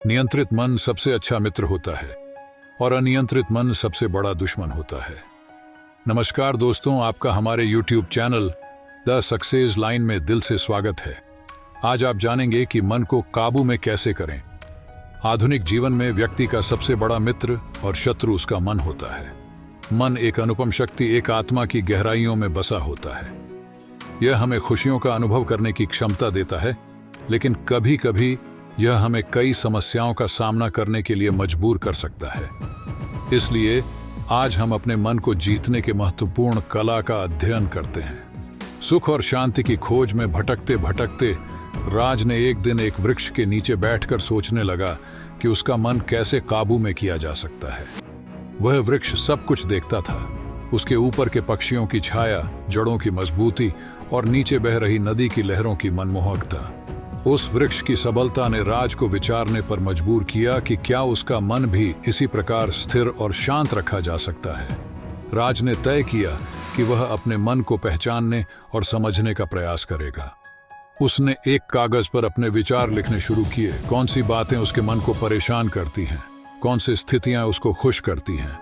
नियंत्रित मन सबसे अच्छा मित्र होता है और अनियंत्रित मन सबसे बड़ा दुश्मन होता है। नमस्कार दोस्तों, आपका हमारे YouTube channel the success line में दिल से स्वागत है। आज आप जानेंगे कि मन को काबू में कैसे करें। आधुनिक जीवन में व्यक्ति का सबसे बड़ा मित्र और शत्रु उसका मन होता है। मन एक अनुपम शक्ति, एक आत्मा की गहराइयों में बसा होता है। यह हमें खुशियों का अनुभव करने की क्षमता देता है, लेकिन कभी कभी यह हमें कई समस्याओं का सामना करने के लिए मजबूर कर सकता है। इसलिए आज हम अपने मन को जीतने के महत्वपूर्ण कला का अध्ययन करते हैं। सुख और शांति की खोज में भटकते भटकते राज ने एक दिन एक वृक्ष के नीचे बैठकर सोचने लगा कि उसका मन कैसे काबू में किया जा सकता है। वह वृक्ष सब कुछ देखता था, उसके ऊपर के पक्षियों की छाया, जड़ों की मजबूती और नीचे बह रही नदी की लहरों की मनमोहकता। उस वृक्ष की सबलता ने राज को विचारने पर मजबूर किया कि क्या उसका मन भी इसी प्रकार स्थिर और शांत रखा जा सकता है। राज ने तय किया कि वह अपने मन को पहचानने और समझने का प्रयास करेगा। उसने एक कागज पर अपने विचार लिखने शुरू किए। कौन सी बातें उसके मन को परेशान करती हैं, कौन सी स्थितियां उसको खुश करती हैं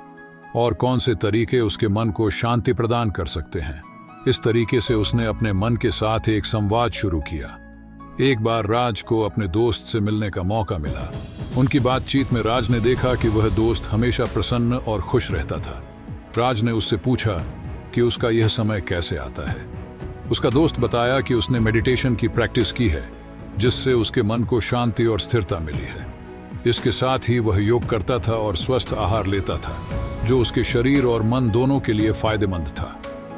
और कौन से तरीके उसके मन को शांति प्रदान कर सकते हैं। इस तरीके से उसने अपने मन के साथ एक संवाद शुरू किया। एक बार राज को अपने दोस्त से मिलने का मौका मिला। उनकी बातचीत में राज ने देखा कि वह दोस्त हमेशा प्रसन्न और खुश रहता था। राज ने उससे पूछा कि उसका यह समय कैसे आता है। उसका दोस्त बताया कि उसने मेडिटेशन की प्रैक्टिस की है, जिससे उसके मन को शांति और स्थिरता मिली है। इसके साथ ही वह योग करता था और स्वस्थ आहार लेता था, जो उसके शरीर और मन दोनों के लिए फायदेमंद था।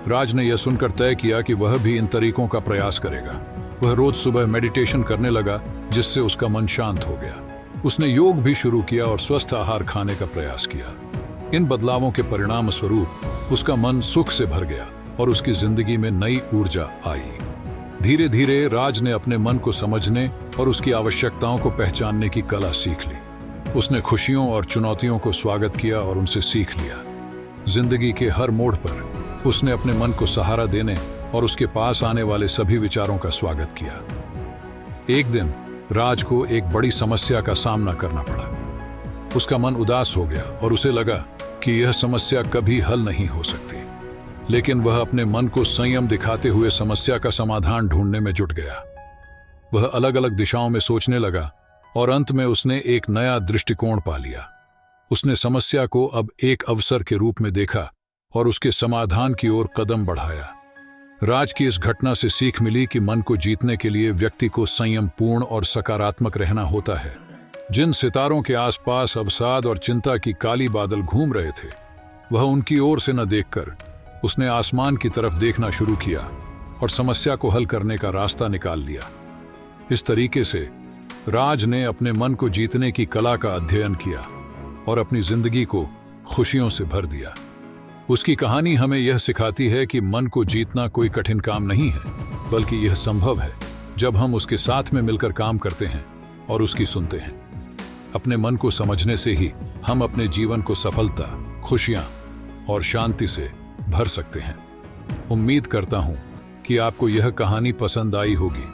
राज ने यह सुनकर तय किया कि वह भी इन तरीकों का प्रयास करेगा। वह रोज सुबह मेडिटेशन करने लगा, जिससे उसका मन शांत हो गया। उसने योग भी शुरू किया और स्वस्थ आहार खाने का प्रयास किया। इन बदलावों के परिणाम स्वरूप उसका मन सुख से भर गया और उसकी जिंदगी में नई ऊर्जा आई। धीरे धीरे राज ने अपने मन को समझने और उसकी आवश्यकताओं को पहचानने की कला सीख ली। उसने खुशियों और चुनौतियों को स्वागत किया और उनसे सीख लिया। जिंदगी के हर मोड़ पर उसने अपने मन को सहारा देने और उसके पास आने वाले सभी विचारों का स्वागत किया। एक दिन राज को एक बड़ी समस्या का सामना करना पड़ा। उसका मन उदास हो गया और उसे लगा कि यह समस्या कभी हल नहीं हो सकती। लेकिन वह अपने मन को संयम दिखाते हुए समस्या का समाधान ढूंढने में जुट गया। वह अलग अलग दिशाओं में सोचने लगा और अंत में उसने एक नया दृष्टिकोण पा लिया। उसने समस्या को अब एक अवसर के रूप में देखा और उसके समाधान की ओर कदम बढ़ाया। राज की इस घटना से सीख मिली कि मन को जीतने के लिए व्यक्ति को संयमपूर्ण और सकारात्मक रहना होता है। जिन सितारों के आसपास अवसाद और चिंता की काली बादल घूम रहे थे, वह उनकी ओर से न देखकर उसने आसमान की तरफ देखना शुरू किया और समस्या को हल करने का रास्ता निकाल लिया। इस तरीके से राज ने अपने मन को जीतने की कला का अध्ययन किया और अपनी जिंदगी को खुशियों से भर दिया। उसकी कहानी हमें यह सिखाती है कि मन को जीतना कोई कठिन काम नहीं है, बल्कि यह संभव है जब हम उसके साथ में मिलकर काम करते हैं और उसकी सुनते हैं। अपने मन को समझने से ही हम अपने जीवन को सफलता, खुशियां और शांति से भर सकते हैं। उम्मीद करता हूं कि आपको यह कहानी पसंद आई होगी।